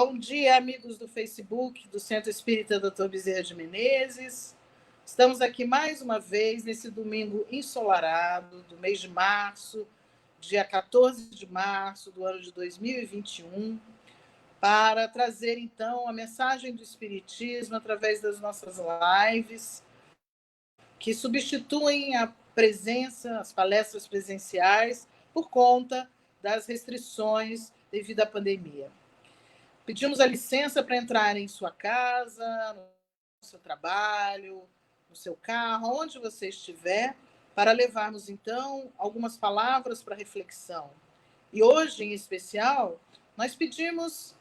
Bom dia, amigos do Facebook, do Centro Espírita Dr. Bezerra de Menezes. Estamos aqui mais uma vez, nesse domingo ensolarado do mês de março, dia 14 de março do ano de 2021, para trazer, então, a mensagem do Espiritismo através das nossas lives, que substituem a presença, as palestras presenciais, por conta das restrições devido à pandemia. Pedimos a licença para entrar em sua casa, no seu trabalho, no seu carro, onde você estiver, para levarmos, então, algumas palavras para reflexão. E hoje, em especial, nós pedimos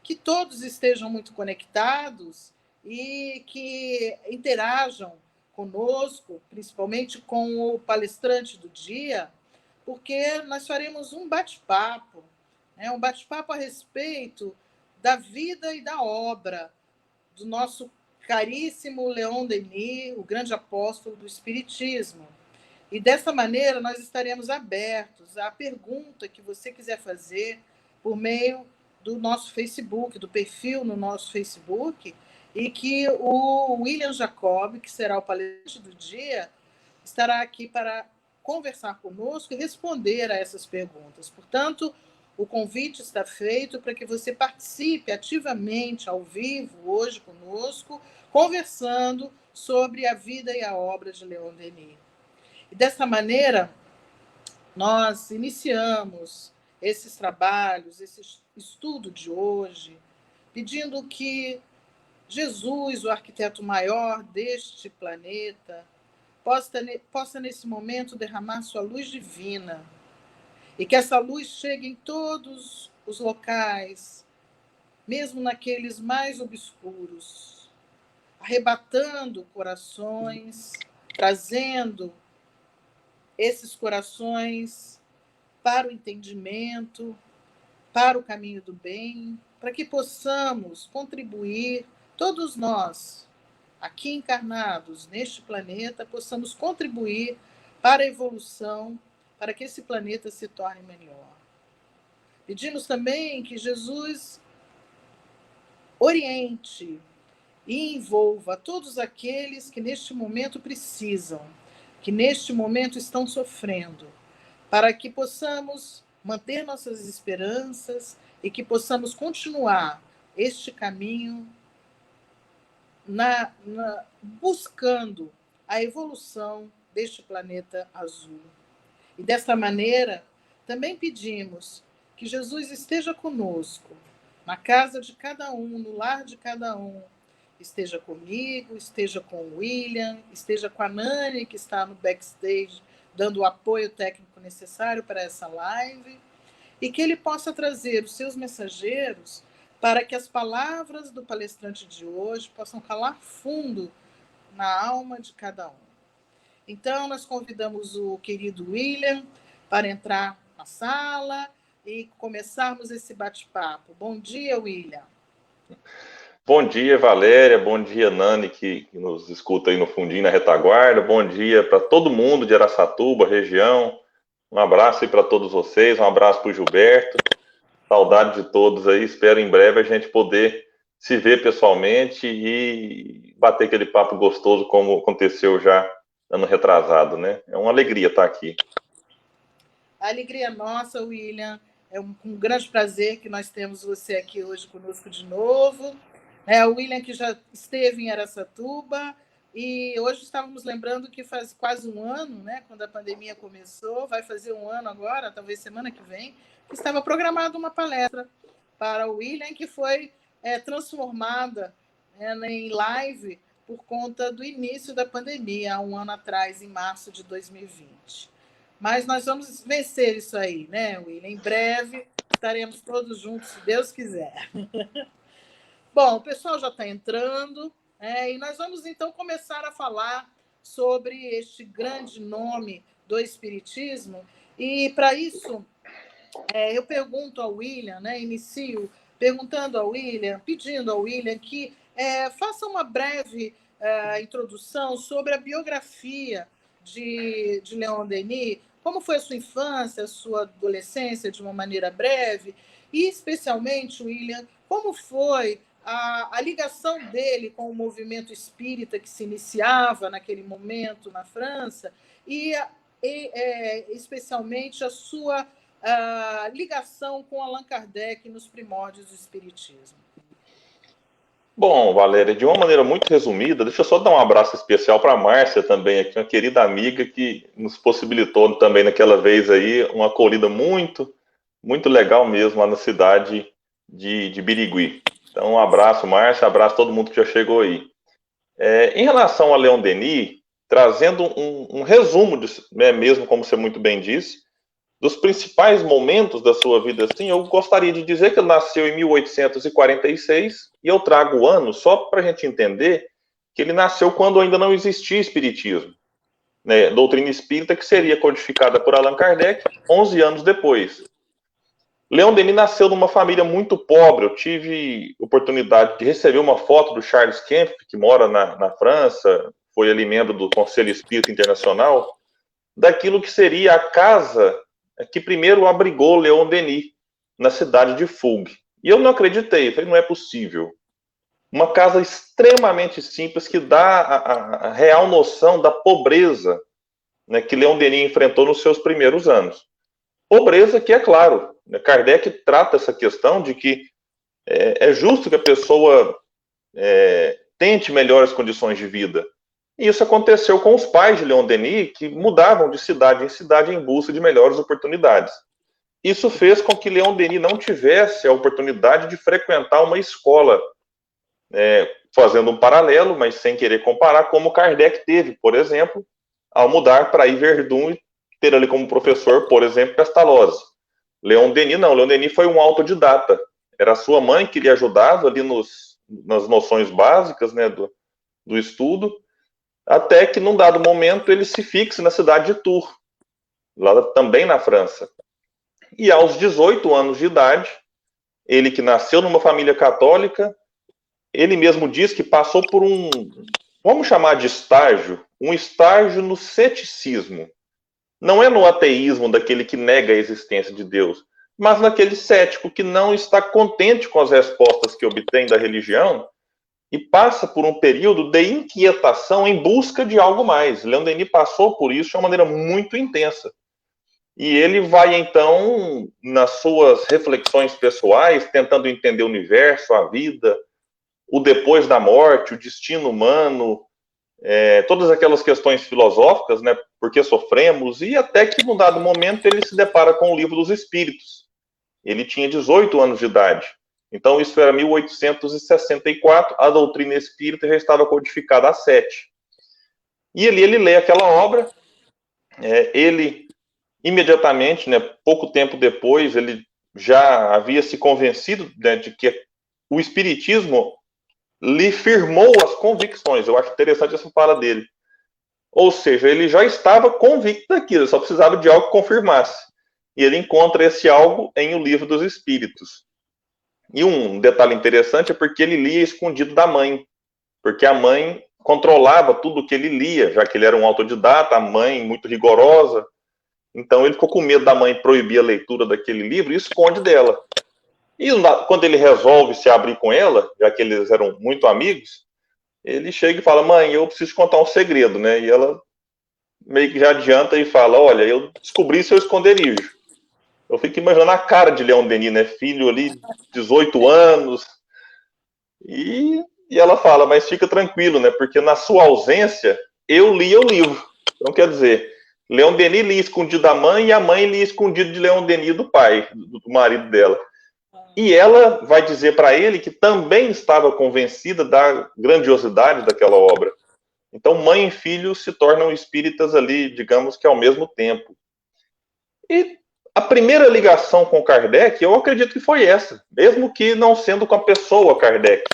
que todos estejam muito conectados e que interajam conosco, principalmente com o palestrante do dia, porque nós faremos um bate-papo, um bate-papo a respeito da vida e da obra do nosso caríssimo Leon Denis, o grande apóstolo do Espiritismo. E dessa maneira nós estaremos abertos à pergunta que você quiser fazer por meio do nosso Facebook, do perfil no nosso Facebook, e que o William Jacob, que será o palestrante do dia, estará aqui para conversar conosco e responder a essas perguntas. Portanto, o convite está feito para que você participe ativamente, ao vivo, hoje conosco, conversando sobre a vida e a obra de Leon Denis. E dessa maneira, nós iniciamos esses trabalhos, esse estudo de hoje, pedindo que Jesus, o arquiteto maior deste planeta, possa nesse momento derramar sua luz divina e que essa luz chegue em todos os locais, mesmo naqueles mais obscuros, arrebatando corações, trazendo esses corações para o entendimento, para o caminho do bem, para que possamos contribuir, todos nós, aqui encarnados neste planeta, possamos contribuir para a evolução, para que esse planeta se torne melhor. Pedimos também que Jesus oriente e envolva todos aqueles que neste momento precisam, que neste momento estão sofrendo, para que possamos manter nossas esperanças e que possamos continuar este caminho buscando a evolução deste planeta azul. E desta maneira, também pedimos que Jesus esteja conosco, na casa de cada um, no lar de cada um. Esteja comigo, esteja com o William, esteja com a Nani, que está no backstage, dando o apoio técnico necessário para essa live, e que ele possa trazer os seus mensageiros para que as palavras do palestrante de hoje possam calar fundo na alma de cada um. Então, nós convidamos o querido William para entrar na sala e começarmos esse bate-papo. Bom dia, William. Bom dia, Valéria. Bom dia, Nani, que nos escuta aí no fundinho, na retaguarda. Bom dia para todo mundo de Araçatuba, região. Um abraço aí para todos vocês. Um abraço para o Gilberto. Saudade de todos aí. Espero em breve a gente poder se ver pessoalmente e bater aquele papo gostoso como aconteceu já ano retrasado, né? É uma alegria estar aqui. A alegria nossa, William. É um grande prazer que nós temos você aqui hoje conosco de novo. O William, que já esteve em Araçatuba, e hoje estávamos lembrando que faz quase um ano, né, quando a pandemia começou, vai fazer um ano agora, talvez semana que vem, que estava programada uma palestra para o William, que foi transformada em live por conta do início da pandemia, há um ano atrás, em março de 2020. Mas nós vamos vencer isso aí, né, William? Em breve estaremos todos juntos, se Deus quiser. Bom, o pessoal já está entrando, e nós vamos, então, começar a falar sobre este grande nome do Espiritismo. E, para isso, eu pergunto ao William, inicio perguntando ao William, pedindo ao William que faça uma breve introdução sobre a biografia de Leon Denis, como foi a sua infância, a sua adolescência, de uma maneira breve, E, especialmente, William, como foi a ligação dele com o movimento espírita que se iniciava naquele momento na França especialmente a sua ligação com Allan Kardec nos primórdios do espiritismo. Bom, Valéria, de uma maneira muito resumida, deixa eu só dar um abraço especial para a Márcia também, aqui, uma querida amiga que nos possibilitou também naquela vez aí uma acolhida muito, muito legal mesmo lá na cidade de Birigui. Então, um abraço, Márcia, abraço a todo mundo que já chegou aí. Em relação a Leon Denis, trazendo um resumo, mesmo como você muito bem disse, dos principais momentos da sua vida, assim, eu gostaria de dizer que ele nasceu em 1846, e eu trago o ano só para a gente entender que ele nasceu quando ainda não existia espiritismo, né? Doutrina espírita que seria codificada por Allan Kardec 11 anos depois. Leon Denis nasceu numa família muito pobre. Eu tive oportunidade de receber uma foto do Charles Kempf, que mora na França, foi ali membro do Conselho Espírita Internacional, daquilo que seria a casa que primeiro abrigou Leon Denis, na cidade de Foug. E eu não acreditei, falei, não é possível. Uma casa extremamente simples que dá a real noção da pobreza, né, que Leon Denis enfrentou nos seus primeiros anos. Pobreza que, é claro, né, Kardec trata essa questão de que é justo que a pessoa tente melhores condições de vida. E isso aconteceu com os pais de Leon Denis, que mudavam de cidade em cidade em busca de melhores oportunidades. Isso fez com que Leon Denis não tivesse a oportunidade de frequentar uma escola, fazendo um paralelo, mas sem querer comparar, como Kardec teve, por exemplo, ao mudar para Yverdun e ter ali como professor, por exemplo, Pestalozzi. Leon Denis não, Leon Denis foi um autodidata. Era a sua mãe que lhe ajudava ali nas noções básicas, né, do estudo, até que, num dado momento, ele se fixe na cidade de Tours, lá também na França. E aos 18 anos de idade, ele que nasceu numa família católica, ele mesmo diz que passou por vamos chamar de estágio, um estágio no ceticismo. Não é no ateísmo daquele que nega a existência de Deus, mas naquele cético que não está contente com as respostas que obtém da religião e passa por um período de inquietação em busca de algo mais. Leon Denis passou por isso de uma maneira muito intensa. E ele vai, então, nas suas reflexões pessoais, tentando entender o universo, a vida, o depois da morte, o destino humano, todas aquelas questões filosóficas, né, por que sofremos, e até que, num dado momento, ele se depara com o Livro dos Espíritos. Ele tinha 18 anos de idade. Então, isso era 1864, a doutrina espírita já estava codificada há 7. E ele lê aquela obra, ele, imediatamente, né, pouco tempo depois, ele já havia se convencido, né, de que o espiritismo lhe firmou as convicções. Eu acho interessante essa fala dele. Ou seja, ele já estava convicto daquilo, só precisava de algo que confirmasse. E ele encontra esse algo em O Livro dos Espíritos. E um detalhe interessante é porque ele lia escondido da mãe, porque a mãe controlava tudo o que ele lia, já que ele era um autodidata, a mãe muito rigorosa. Então ele ficou com medo da mãe proibir a leitura daquele livro e esconde dela. E quando ele resolve se abrir com ela, já que eles eram muito amigos, ele chega e fala, mãe, eu preciso contar um segredo, né? E ela meio que já adianta e fala, olha, eu descobri seu esconderijo. Eu fico imaginando a cara de Leon Denis, né? Filho ali, 18 anos. E ela fala, mas fica tranquilo, né? Porque na sua ausência, eu li o livro. Então, quer dizer, Leon Denis lia escondido da mãe e a mãe lia escondido de Leon Denis do pai, do marido dela. E ela vai dizer para ele que também estava convencida da grandiosidade daquela obra. Então, mãe e filho se tornam espíritas ali, digamos que ao mesmo tempo. E a primeira ligação com Kardec, eu acredito que foi essa, mesmo que não sendo com a pessoa Kardec.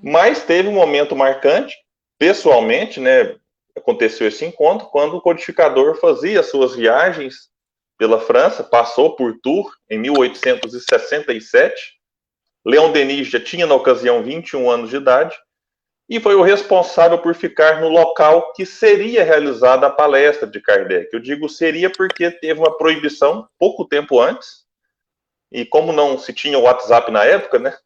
Mas teve um momento marcante, pessoalmente, né? Aconteceu esse encontro, quando o codificador fazia suas viagens pela França, passou por Tours em 1867. Leon Denis já tinha, na ocasião, 21 anos de idade, e foi o responsável por ficar no local que seria realizada a palestra de Kardec. Eu digo seria porque teve uma proibição pouco tempo antes, e como não se tinha o WhatsApp na época, né?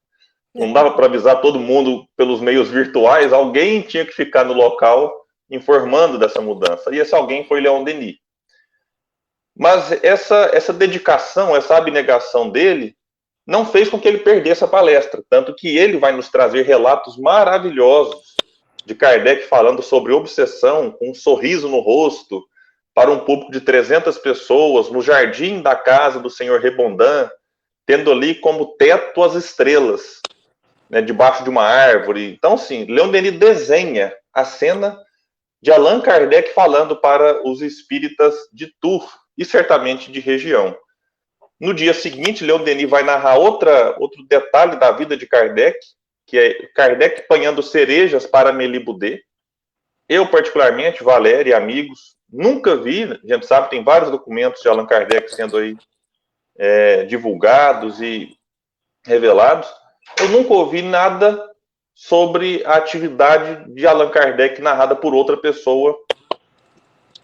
Não dava para avisar todo mundo pelos meios virtuais, alguém tinha que ficar no local informando dessa mudança. E esse alguém foi Leon Denis. Mas essa dedicação, essa abnegação dele, não fez com que ele perdesse a palestra. Tanto que ele vai nos trazer relatos maravilhosos de Kardec falando sobre obsessão, com um sorriso no rosto, para um público de 300 pessoas, no jardim da casa do senhor Rebondan, tendo ali como teto as estrelas, né, debaixo de uma árvore. Então, sim, Leon Denis desenha a cena de Allan Kardec falando para os espíritas de Tours, e certamente de região. No dia seguinte, Leon Denis vai narrar outro detalhe da vida de Kardec, que é Kardec apanhando cerejas para Amélie Boudet. Eu, particularmente, Valéria e amigos, nunca vi, a gente sabe, tem vários documentos de Allan Kardec sendo aí divulgados e revelados. Eu nunca ouvi nada sobre a atividade de Allan Kardec narrada por outra pessoa,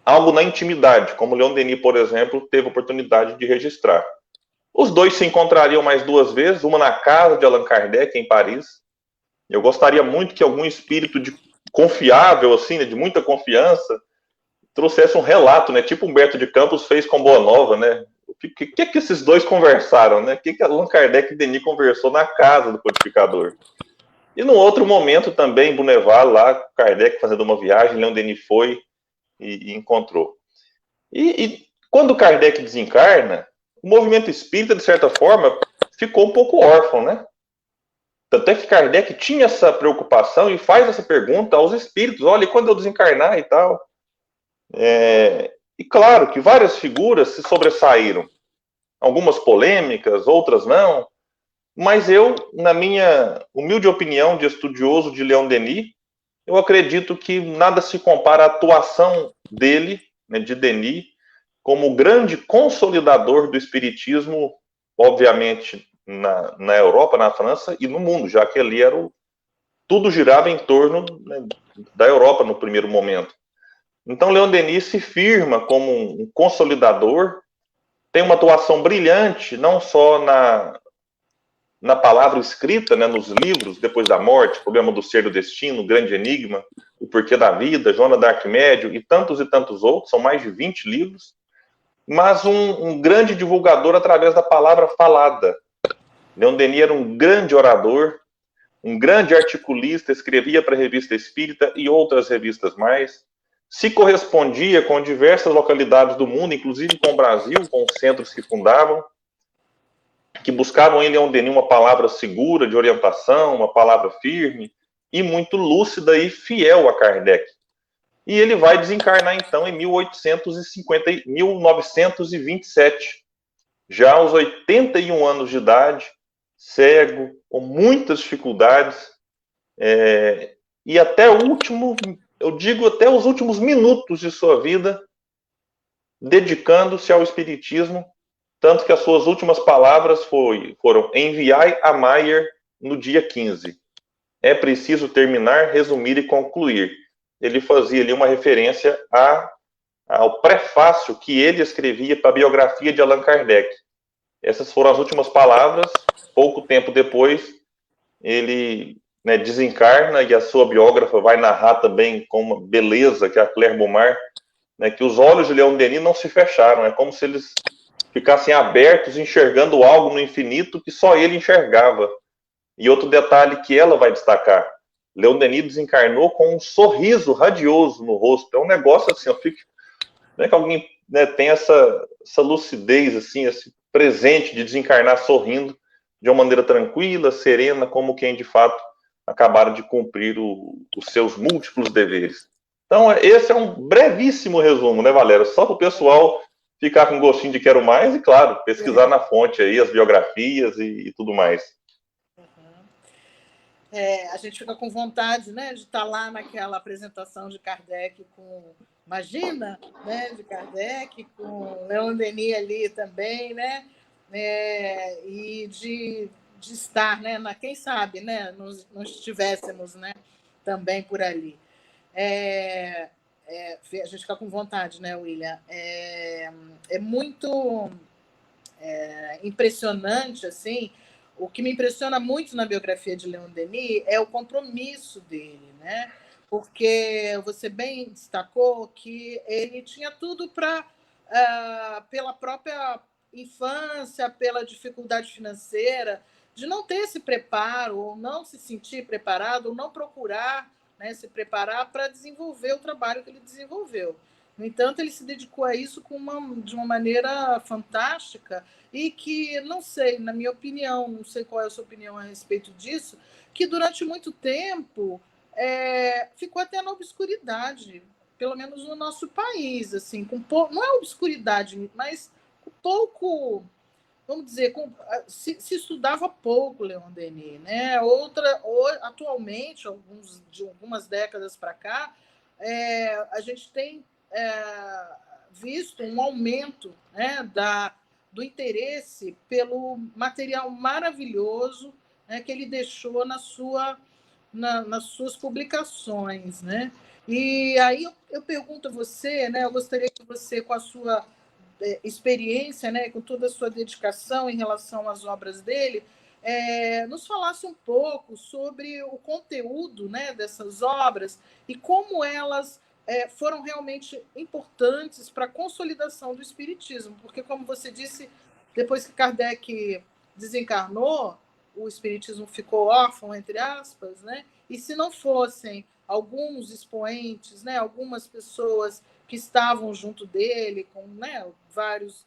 algo na intimidade, como Leon Denis, por exemplo, teve a oportunidade de registrar. Os dois se encontrariam mais 2 vezes, uma na casa de Allan Kardec, em Paris. Eu gostaria muito que algum espírito confiável, assim, né, de muita confiança, trouxesse um relato, né, tipo Humberto de Campos fez com Boa Nova, né? O que esses dois conversaram, né? O que Allan Kardec e Denis conversou na casa do codificador? E num outro momento também, em Buneval, lá, Kardec fazendo uma viagem, Leon Denis foi e encontrou. E quando Kardec desencarna, o movimento espírita, de certa forma, ficou um pouco órfão, né? Tanto é que Kardec tinha essa preocupação e faz essa pergunta aos espíritos: olha, e quando eu desencarnar e tal? E claro que várias figuras se sobressaíram, algumas polêmicas, outras não, mas eu, na minha humilde opinião de estudioso de Leon Denis, eu acredito que nada se compara à atuação dele, né, de Denis, como grande consolidador do espiritismo, obviamente, na Europa, na França e no mundo, já que ali tudo girava em torno, né, da Europa no primeiro momento. Então, Leon Denis se firma como um consolidador, tem uma atuação brilhante, não só na palavra escrita, né, nos livros, Depois da Morte, Problema do Ser e do Destino, O Grande Enigma, O Porquê da Vida, Joana d'Arc Médio e tantos outros, são mais de 20 livros, mas um grande divulgador através da palavra falada. Leon Denis era um grande orador, um grande articulista, escrevia para a Revista Espírita e outras revistas mais, se correspondia com diversas localidades do mundo, inclusive com o Brasil, com os centros que fundavam, que buscavam em Leon Denis uma palavra segura de orientação, uma palavra firme e muito lúcida e fiel a Kardec. E ele vai desencarnar, então, em 1927, já aos 81 anos de idade, cego, com muitas dificuldades, e até o último, eu digo até os últimos minutos de sua vida, dedicando-se ao espiritismo, tanto que as suas últimas palavras foram: enviai a Maier no dia 15. É preciso terminar, resumir e concluir. Ele fazia ali uma referência ao prefácio que ele escrevia para a biografia de Allan Kardec. Essas foram as últimas palavras. Pouco tempo depois, ele, né, desencarna, e a sua biógrafa vai narrar também com uma beleza, que é a Claire Beaumar, né, que os olhos de Leon Denis não se fecharam, é como se eles ficassem abertos, enxergando algo no infinito que só ele enxergava. E outro detalhe que ela vai destacar: Leon Denis desencarnou com um sorriso radioso no rosto. É um negócio assim, eu fico, não é que alguém, né, tem essa lucidez, assim, esse presente de desencarnar sorrindo de uma maneira tranquila, serena, como quem de fato acabaram de cumprir os seus múltiplos deveres. Então, esse é um brevíssimo resumo, né, Valéria? Só para o pessoal ficar com gostinho de quero mais e, claro, pesquisar na fonte aí as biografias e tudo mais. A gente fica com vontade, né, de estar lá naquela apresentação de Kardec imagina, né, de Kardec com Leon Denis ali também, né, e de estar, né, quem sabe, né, nós estivéssemos, né, também por ali. A gente fica com vontade, né, William? É muito impressionante, assim. O que me impressiona muito na biografia de Leon Denis é o compromisso dele, né? Porque você bem destacou que ele tinha tudo para, pela própria infância, pela dificuldade financeira, de não ter esse preparo, ou não se sentir preparado, ou não procurar, né, se preparar para desenvolver o trabalho que ele desenvolveu. No entanto, ele se dedicou a isso de uma maneira fantástica e que, não sei, na minha opinião, não sei qual é a sua opinião a respeito disso, que durante muito tempo ficou até na obscuridade, pelo menos no nosso país, assim, não é obscuridade, mas com pouco, vamos dizer, se estudava pouco Leon Denis, né? Atualmente, de algumas décadas para cá, a gente tem visto um aumento, né, do interesse pelo material maravilhoso, né, que ele deixou nas suas publicações, né? E aí eu pergunto a você, né, eu gostaria que você, com a sua experiência, né, com toda a sua dedicação em relação às obras dele, nos falasse um pouco sobre o conteúdo, né, dessas obras e como elas foram realmente importantes para a consolidação do espiritismo, porque, como você disse, depois que Kardec desencarnou, o espiritismo ficou órfão, entre aspas, né? E se não fossem alguns expoentes, né, algumas pessoas que estavam junto dele, com, né, vários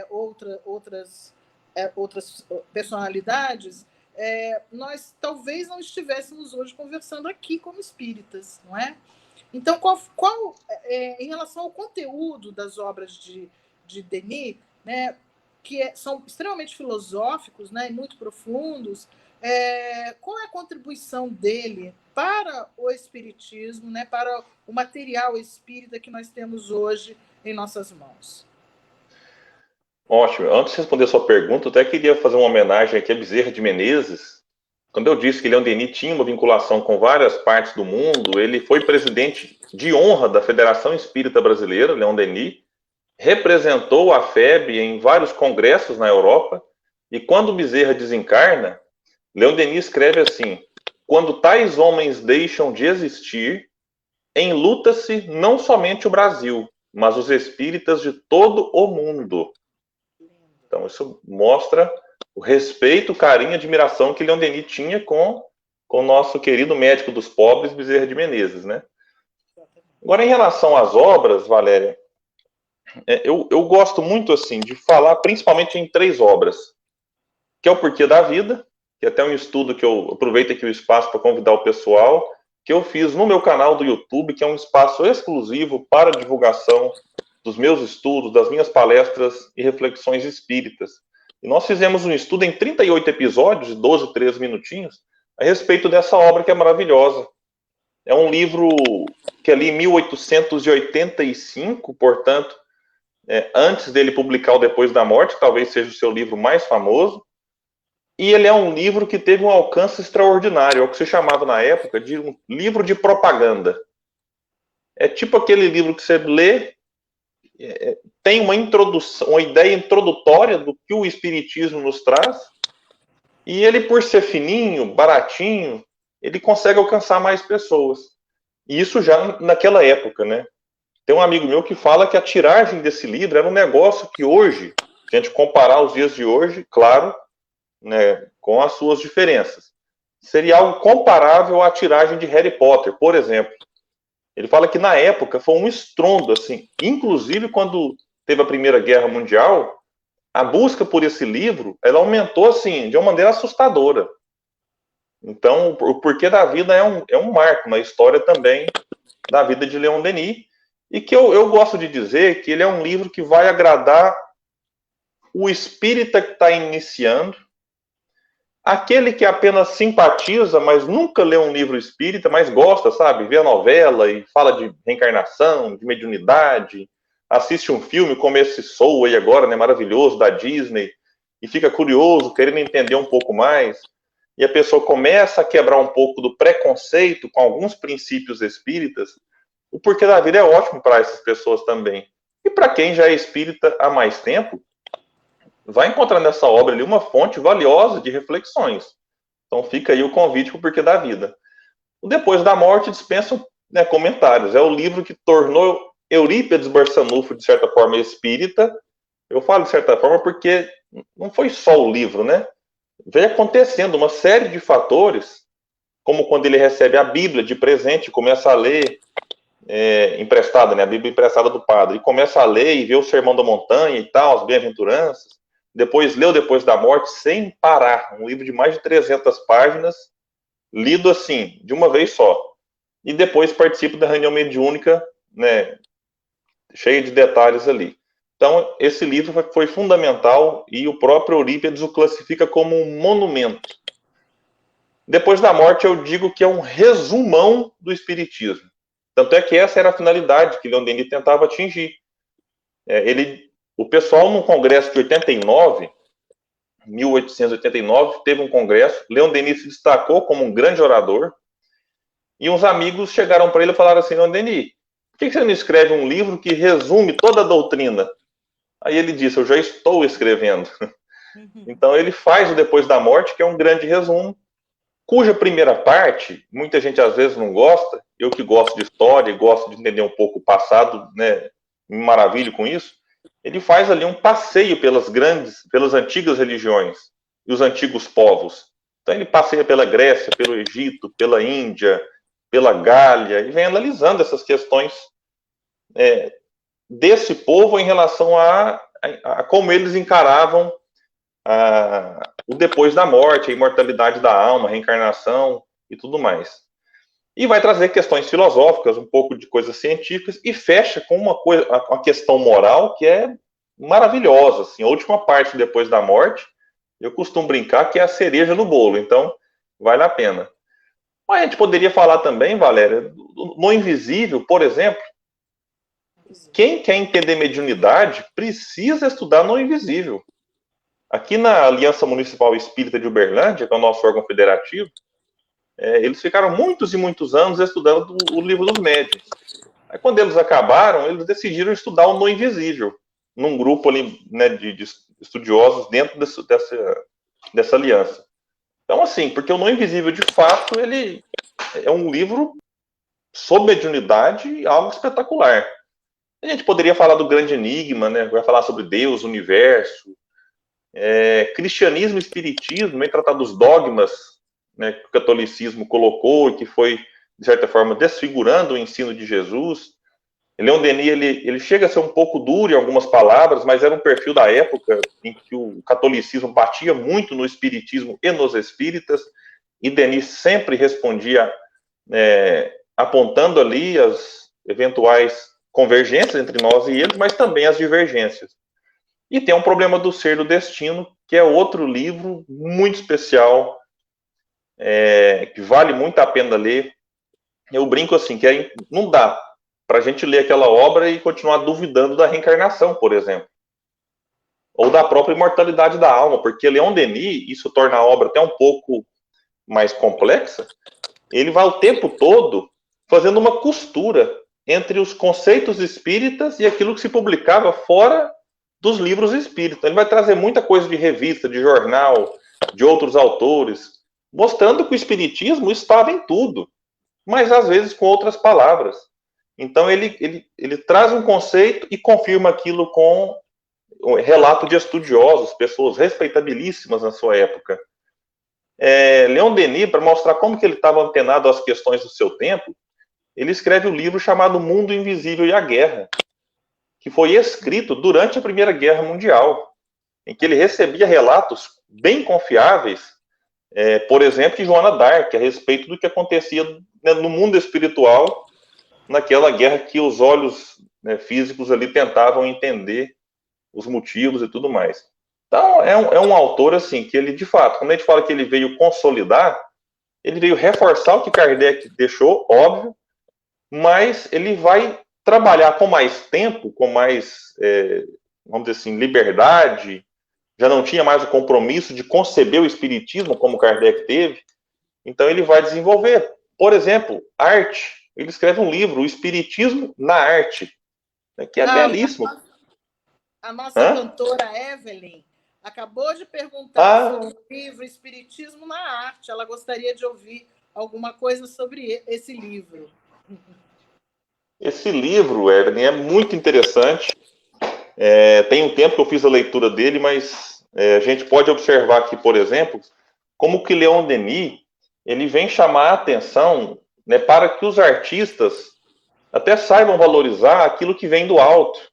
outras personalidades, nós talvez não estivéssemos hoje conversando aqui como espíritas, não é? Então, em relação ao conteúdo das obras de Denis, né, que são extremamente filosóficos, né, e muito profundos, qual é a contribuição dele para o espiritismo, né, para o material espírita que nós temos hoje em nossas mãos? Ótimo. Antes de responder a sua pergunta, eu até queria fazer uma homenagem aqui a Bezerra de Menezes. Quando eu disse que Leon Denis tinha uma vinculação com várias partes do mundo, ele foi presidente de honra da Federação Espírita Brasileira, Leon Denis, representou a FEB em vários congressos na Europa, e quando Bezerra desencarna, Leon Denis escreve assim: quando tais homens deixam de existir, enluta-se não somente o Brasil, mas os espíritas de todo o mundo. Então, isso mostra o respeito, o carinho e admiração que Leon Denis tinha com o nosso querido médico dos pobres, Bezerra de Menezes, né? Agora, em relação às obras, Valéria, eu gosto muito, assim, de falar principalmente em 3 obras, que é o Porquê da Vida, que é até um estudo que eu aproveito aqui o espaço para convidar o pessoal, que eu fiz no meu canal do YouTube, que é um espaço exclusivo para divulgação dos meus estudos, das minhas palestras e reflexões espíritas. E nós fizemos um estudo em 38 episódios, de 12, 13 minutinhos, a respeito dessa obra que é maravilhosa. É um livro que ali em 1885, portanto, antes dele publicar o Depois da Morte, talvez seja o seu livro mais famoso, e ele é um livro que teve um alcance extraordinário, é o que se chamava na época de um livro de propaganda. É tipo aquele livro que você lê, tem uma introdução, uma ideia introdutória do que o Espiritismo nos traz, e ele, por ser fininho, baratinho, ele consegue alcançar mais pessoas. E isso já naquela época, né? Tem um amigo meu que fala que a tiragem desse livro era um negócio que hoje, se a gente comparar os dias de hoje, claro, né, com as suas diferenças, seria algo comparável à tiragem de Harry Potter, por exemplo. Ele fala que na época foi um estrondo, assim, inclusive quando teve a Primeira Guerra Mundial, a busca por esse livro, ela aumentou, assim, de uma maneira assustadora. Então, o Porquê da Vida é um marco na história também da vida de Leon Denis, e que eu gosto de dizer que ele é um livro que vai agradar o espírita que está iniciando, aquele que apenas simpatiza, mas nunca lê um livro espírita, mas gosta, sabe? Vê a novela e fala de reencarnação, de mediunidade, assiste um filme como esse Soul aí agora, né, maravilhoso, da Disney, e fica curioso, querendo entender um pouco mais, e a pessoa começa a quebrar um pouco do preconceito com alguns princípios espíritas. O Porquê da Vida é ótimo para essas pessoas também. E para quem já é espírita há mais tempo, vai encontrar nessa obra ali uma fonte valiosa de reflexões. Então fica aí o convite para o Porquê da Vida. O Depois da Morte dispensa, né, comentários. É o livro que tornou Eurípides Barçanufo, de certa forma, espírita. Eu falo de certa forma porque não foi só o livro, né? Veio acontecendo uma série de fatores, como quando ele recebe a Bíblia de presente, começa a ler, emprestada, né, a Bíblia emprestada do padre, e começa a ler e vê o Sermão da Montanha e tal, as bem-aventuranças, depois leu Depois da Morte sem parar, um livro de mais de 300 páginas, lido assim, de uma vez só. E depois participa da reunião mediúnica, né, cheia de detalhes ali. Então, esse livro foi fundamental e o próprio Eurípides o classifica como um monumento. Depois da Morte, eu digo que é um resumão do Espiritismo. Tanto é que essa era a finalidade que Leon Denis tentava atingir. O pessoal, no congresso de 89, 1889, teve um congresso, Leon Denis se destacou como um grande orador, e uns amigos chegaram para ele e falaram assim: Leon Denis, por que você não escreve um livro que resume toda a doutrina? Aí ele disse: eu já estou escrevendo. Então ele faz o Depois da Morte, que é um grande resumo, cuja primeira parte, muita gente às vezes não gosta, eu que gosto de história e gosto de entender um pouco o passado, né, me maravilho com isso, ele faz ali um passeio pelas antigas religiões e os antigos povos. Então ele passeia pela Grécia, pelo Egito, pela Índia, pela Gália, e vem analisando essas questões desse povo em relação a como eles encaravam o depois da morte, a imortalidade da alma, a reencarnação e tudo mais. E vai trazer questões filosóficas, um pouco de coisas científicas, e fecha com uma questão moral que é maravilhosa. Assim, a última parte depois da morte, eu costumo brincar que é a cereja no bolo, então vale a pena. Mas a gente poderia falar também, Valéria, no invisível, por exemplo, quem quer entender mediunidade precisa estudar no invisível. Aqui na Aliança Municipal Espírita de Uberlândia, que é o nosso órgão federativo, eles ficaram muitos e muitos anos estudando o livro dos médiuns. Aí, quando eles acabaram, eles decidiram estudar o No Invisível, num grupo ali, né, de estudiosos dentro dessa aliança. Então, assim, porque o No Invisível, de fato, ele é um livro sobre mediunidade, algo espetacular. A gente poderia falar do grande enigma, né? Vai falar sobre Deus, o universo, cristianismo e espiritismo, vem tratar dos dogmas, né, que o catolicismo colocou e que foi, de certa forma, desfigurando o ensino de Jesus. Leon Denis, ele chega a ser um pouco duro em algumas palavras, mas era um perfil da época em que o catolicismo batia muito no espiritismo e nos espíritas, e Denis sempre respondia apontando ali as eventuais convergências entre nós e eles, mas também as divergências. E tem um problema do ser do destino, que é outro livro muito especial, que vale muito a pena ler. Eu brinco assim, que não dá para a gente ler aquela obra e continuar duvidando da reencarnação, por exemplo. Ou da própria imortalidade da alma, porque Leon Denis, isso torna a obra até um pouco mais complexa, ele vai o tempo todo fazendo uma costura entre os conceitos espíritas e aquilo que se publicava fora dos livros espíritas. Ele vai trazer muita coisa de revista, de jornal, de outros autores, mostrando que o espiritismo estava em tudo, mas às vezes com outras palavras. Então ele traz um conceito e confirma aquilo com um relato de estudiosos, pessoas respeitabilíssimas na sua época. Leon Denis, para mostrar como que ele estava antenado às questões do seu tempo, ele escreve um livro chamado Mundo Invisível e a Guerra, que foi escrito durante a Primeira Guerra Mundial, em que ele recebia relatos bem confiáveis, por exemplo, de Joana d'Arc, a respeito do que acontecia, né, no mundo espiritual, naquela guerra que os olhos, né, físicos ali tentavam entender os motivos e tudo mais. Então, é um autor, assim, que ele, de fato, quando a gente fala que ele veio consolidar, ele veio reforçar o que Kardec deixou, óbvio, mas ele vai trabalhar com mais tempo, com mais, vamos dizer assim, liberdade, já não tinha mais o compromisso de conceber o espiritismo como Kardec teve, então ele vai desenvolver, por exemplo, arte. Ele escreve um livro, O Espiritismo na Arte, né, que é Não, belíssimo. a nossa cantora Evelyn, acabou de perguntar sobre o livro Espiritismo na Arte. Ela gostaria de ouvir alguma coisa sobre esse livro. Esse livro, Evelyn, é muito interessante. Tem um tempo que eu fiz a leitura dele, mas a gente pode observar aqui, por exemplo, como que Leon Denis ele vem chamar a atenção, né, para que os artistas até saibam valorizar aquilo que vem do alto.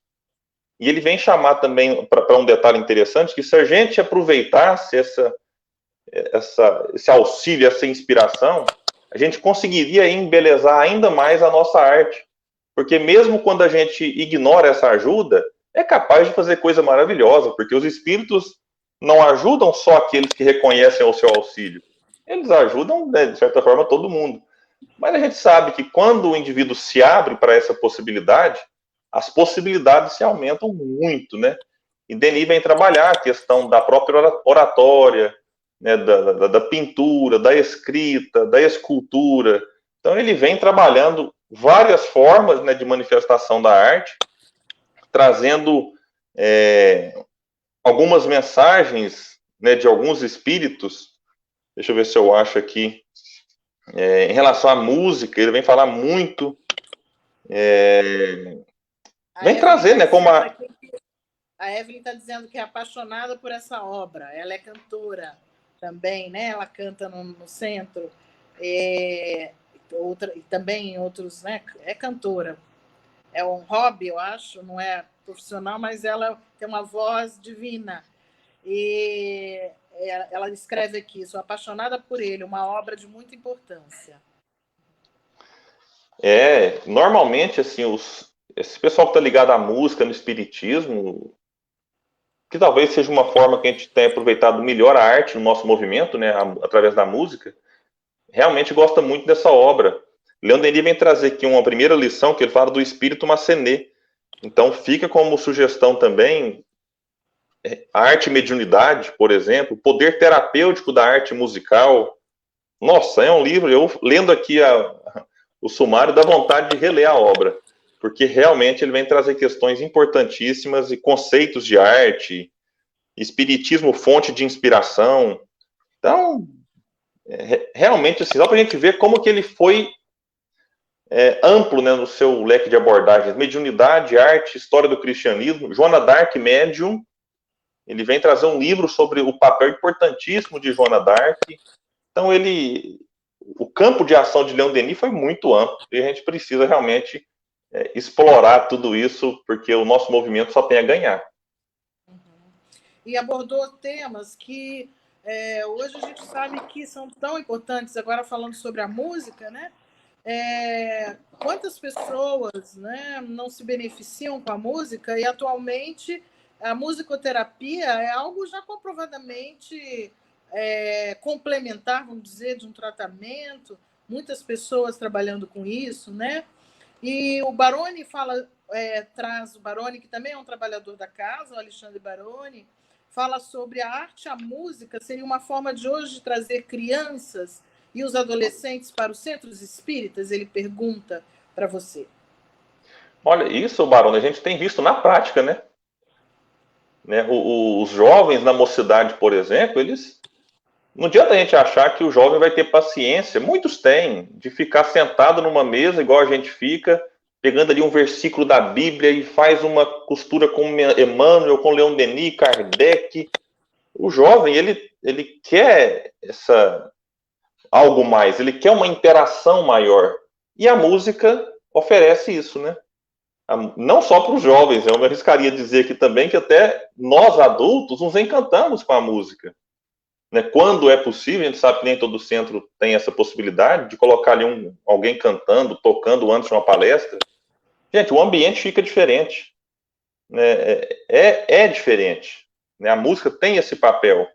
E ele vem chamar também para um detalhe interessante, que se a gente aproveitasse esse auxílio, essa inspiração, a gente conseguiria embelezar ainda mais a nossa arte. Porque mesmo quando a gente ignora essa ajuda, é capaz de fazer coisa maravilhosa, porque os espíritos não ajudam só aqueles que reconhecem o seu auxílio. Eles ajudam, né, de certa forma, todo mundo. Mas a gente sabe que quando o indivíduo se abre para essa possibilidade, as possibilidades se aumentam muito, né? E Denis vem trabalhar a questão da própria oratória, né, da pintura, da escrita, da escultura. Então ele vem trabalhando várias formas, né, de manifestação da arte, trazendo algumas mensagens, né, de alguns espíritos. Deixa eu ver se eu acho aqui. Em relação à música, ele vem falar muito. Vem trazer, né? Como a Evelyn está dizendo que é apaixonada por essa obra. Ela é cantora também, né? Ela canta no centro. E também em outros, né? É cantora. É um hobby, eu acho, não é profissional, mas ela tem uma voz divina. E ela escreve aqui: sou apaixonada por ele, uma obra de muita importância. Normalmente, assim, esse pessoal que está ligado à música, no espiritismo, que talvez seja uma forma que a gente tenha aproveitado melhor a arte no nosso movimento, né, através da música, realmente gosta muito dessa obra. Leon Denis vem trazer aqui uma primeira lição, que ele fala do espírito Massenet. Então, fica como sugestão também a arte e mediunidade, por exemplo, o poder terapêutico da arte musical. Nossa, é um livro, eu lendo aqui o sumário, dá vontade de reler a obra, porque realmente ele vem trazer questões importantíssimas e conceitos de arte, espiritismo, fonte de inspiração. Então, realmente, assim, só para a gente ver como que ele foi amplo, né, no seu leque de abordagens: mediunidade, arte, história do cristianismo. Joana d'Arc, médium, ele vem trazer um livro sobre o papel importantíssimo de Joana d'Arc. Então, o campo de ação de Leon Denis foi muito amplo, e a gente precisa realmente explorar tudo isso, porque o nosso movimento só tem a ganhar. E abordou temas que hoje a gente sabe que são tão importantes. Agora, falando sobre a música, né? Quantas pessoas, né, não se beneficiam com a música, e atualmente a musicoterapia é algo já comprovadamente complementar, vamos dizer, de um tratamento. Muitas pessoas trabalhando com isso, né? E o Baroni traz o Baroni, que também é um trabalhador da casa, o Alexandre Baroni, fala sobre a arte, a música seria uma forma de hoje trazer crianças e os adolescentes para os centros espíritas. Ele pergunta para você. Olha, isso, Baroni, a gente tem visto na prática, né? Os jovens na mocidade, por exemplo, eles... Não adianta a gente achar que o jovem vai ter paciência, muitos têm, de ficar sentado numa mesa, igual a gente fica, pegando ali um versículo da Bíblia e faz uma costura com Emmanuel, com Leon Denis, Kardec. O jovem, ele quer algo mais, ele quer uma interação maior. E a música oferece isso, né? Não só para os jovens, eu me arriscaria dizer aqui também que até nós adultos nos encantamos com a música. Né? Quando é possível, a gente sabe que nem todo centro tem essa possibilidade de colocar ali alguém cantando, tocando antes de uma palestra. Gente, o ambiente fica diferente. Né? É diferente. Né? A música tem esse papel.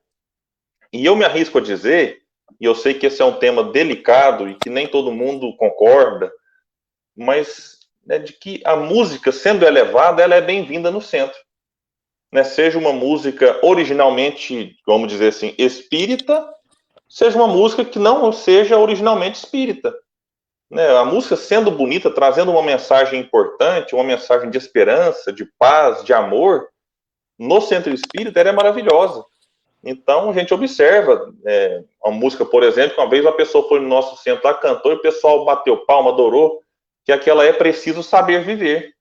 E eu me arrisco a dizer, e eu sei que esse é um tema delicado e que nem todo mundo concorda, mas de que a música, sendo elevada, ela é bem-vinda no centro. Né? Seja uma música originalmente, vamos dizer assim, espírita, seja uma música que não seja originalmente espírita. Né? A música sendo bonita, trazendo uma mensagem importante, uma mensagem de esperança, de paz, de amor, no centro espírita ela é maravilhosa. Então, a gente observa uma música, por exemplo, que uma vez uma pessoa foi no nosso centro lá, cantou, e o pessoal bateu palma, adorou, que aquela é Preciso Saber Viver.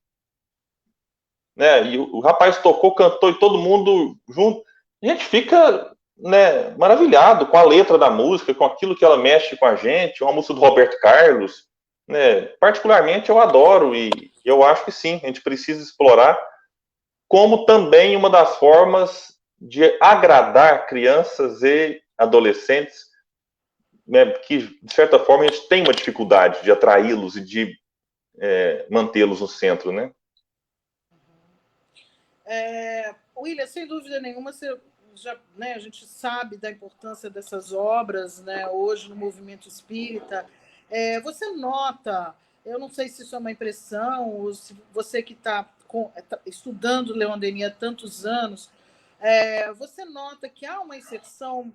Né? E o rapaz tocou, cantou, e todo mundo junto. A gente fica, né, maravilhado com a letra da música, com aquilo que ela mexe com a gente, uma música do Roberto Carlos. Né? Particularmente, eu adoro, e eu acho que sim, a gente precisa explorar, como também uma das formas de agradar crianças e adolescentes, né, que, de certa forma, a gente tem uma dificuldade de atraí-los e de mantê-los no centro, né? William, sem dúvida nenhuma, você já, né, a gente sabe da importância dessas obras, né, hoje no movimento espírita. Você nota, eu não sei se isso é uma impressão, ou se você que está estudando Leon Denis há tantos anos, você nota que há uma inserção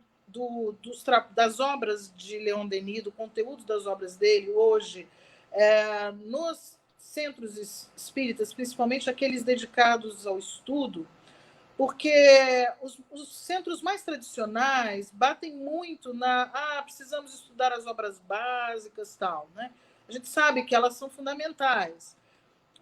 das obras de Leon Denis, do conteúdo das obras dele hoje, nos centros espíritas, principalmente aqueles dedicados ao estudo, porque os centros mais tradicionais batem muito precisamos estudar as obras básicas, tal, né? A gente sabe que elas são fundamentais,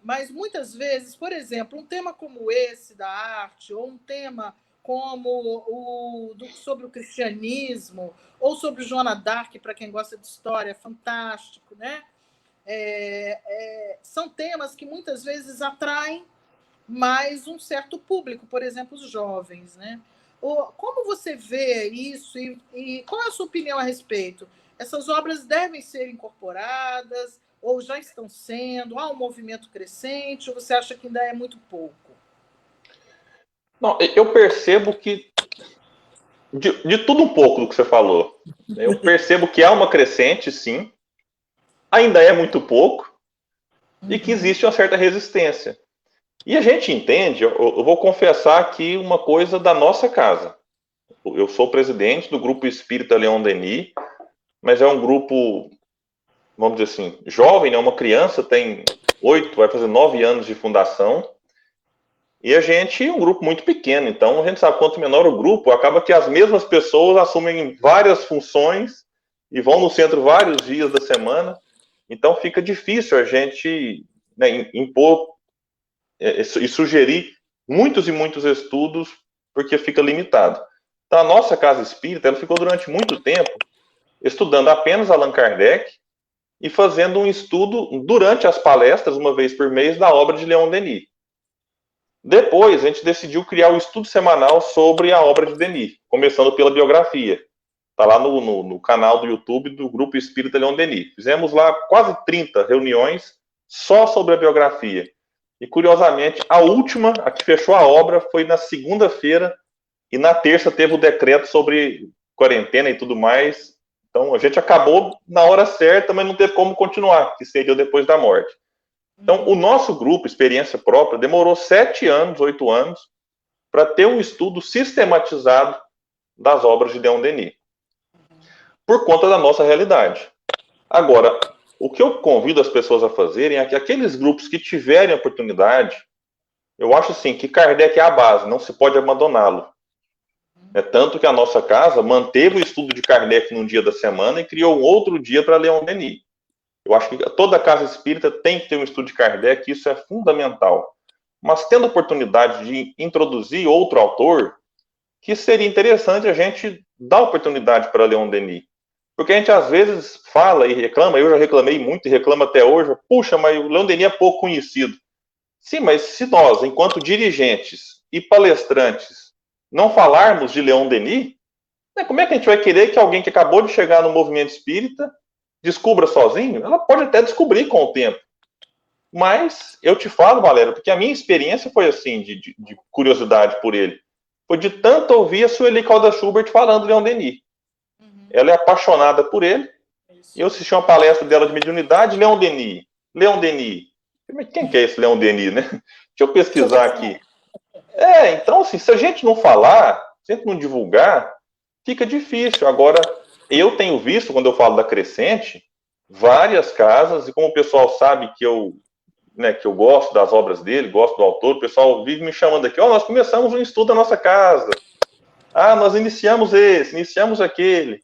mas muitas vezes, por exemplo, um tema como esse da arte, ou um tema como sobre o cristianismo, ou sobre Joana d'Arc, para quem gosta de história, é fantástico, né? São temas que muitas vezes atraem mais um certo público, por exemplo, os jovens, né? Como você vê isso e qual é a sua opinião a respeito? Essas obras devem ser incorporadas ou já estão sendo? Há um movimento crescente ou você acha que ainda é muito pouco? Não, eu percebo que de tudo um pouco do que você falou. Eu percebo que há uma crescente, sim, ainda é muito pouco, e que existe uma certa resistência. E a gente entende, eu vou confessar aqui uma coisa da nossa casa. Eu sou presidente do Grupo Espírita Leon Denis, mas é um grupo, vamos dizer assim, jovem, né? Uma criança, tem 8, vai fazer 9 anos de fundação, e a gente é um grupo muito pequeno, então a gente sabe, quanto menor o grupo, acaba que as mesmas pessoas assumem várias funções e vão no centro vários dias da semana, então fica difícil a gente, né, impor e sugerir muitos e muitos estudos, porque fica limitado. Então, a nossa casa espírita ela ficou durante muito tempo estudando apenas Allan Kardec e fazendo um estudo durante as palestras, uma vez por mês, da obra de Leon Denis. Depois, a gente decidiu criar o estudo semanal sobre a obra de Denis, começando pela biografia. Está lá no canal do YouTube do Grupo Espírita Leon Denis. Fizemos lá quase 30 reuniões só sobre a biografia. E, curiosamente, a última, a que fechou a obra, foi na segunda-feira, e na terça teve o decreto sobre quarentena e tudo mais. Então, a gente acabou na hora certa, mas não teve como continuar, que seria depois da morte. Então, o nosso grupo, Experiência Própria, demorou 7 anos, 8 anos, para ter um estudo sistematizado das obras de Leon Denis, por conta da nossa realidade. Agora, o que eu convido as pessoas a fazerem é que aqueles grupos que tiverem oportunidade, eu acho assim, que Kardec é a base, não se pode abandoná-lo. É tanto que a nossa casa manteve o estudo de Kardec num dia da semana e criou um outro dia para Leon Denis. Eu acho que toda casa espírita tem que ter um estudo de Kardec, isso é fundamental. Mas tendo a oportunidade de introduzir outro autor, que seria interessante a gente dar oportunidade para Leon Denis. Porque a gente às vezes fala e reclama, eu já reclamei muito e reclamo até hoje, puxa, mas o Leon Denis é pouco conhecido. Sim, mas se nós, enquanto dirigentes e palestrantes, não falarmos de Leon Denis, né, como é que a gente vai querer que alguém que acabou de chegar no movimento espírita descubra sozinho? Ela pode até descobrir com o tempo. Mas eu te falo, Valério, porque a minha experiência foi assim, de curiosidade por ele. Foi de tanto ouvir a Sueli Caldas Schubert falando de Leon Denis. Ela é apaixonada por ele. Eu assisti uma palestra dela de mediunidade, Leon Denis. Leon Denis. Quem que é esse Leon Denis, né? Deixa eu pesquisar aqui. Então, assim, se a gente não falar, se a gente não divulgar, fica difícil. Agora, eu tenho visto, quando eu falo da Crescente, várias casas, e como o pessoal sabe que eu né, que eu gosto das obras dele, gosto do autor, o pessoal vive me chamando aqui, nós começamos um estudo da nossa casa, nós iniciamos esse, iniciamos aquele,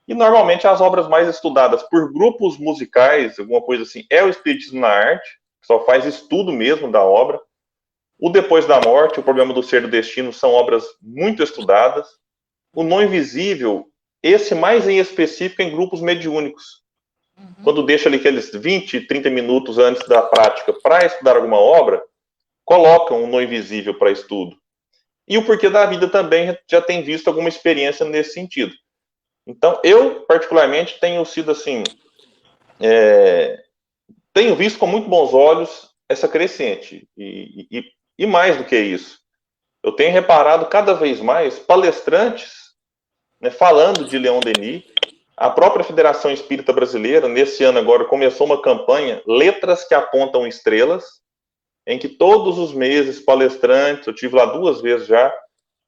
e normalmente as obras mais estudadas por grupos musicais, alguma coisa assim, é o Espiritismo na Arte, que só faz estudo mesmo da obra. O Depois da Morte, o Problema do Ser e do Destino, são obras muito estudadas. O Não Invisível, esse mais em específico em grupos mediúnicos. Quando deixa ali aqueles 20, 30 minutos antes da prática para estudar alguma obra, colocam o Não Invisível para estudo. E o Porquê da Vida também já tem visto alguma experiência nesse sentido. Então, eu, particularmente, tenho sido assim, tenho visto com muito bons olhos essa crescente. E mais do que isso, eu tenho reparado cada vez mais palestrantes, né, falando de Leon Denis. A própria Federação Espírita Brasileira, nesse ano agora, começou uma campanha, Letras que Apontam Estrelas, em que todos os meses palestrantes, eu tive lá 2 vezes já,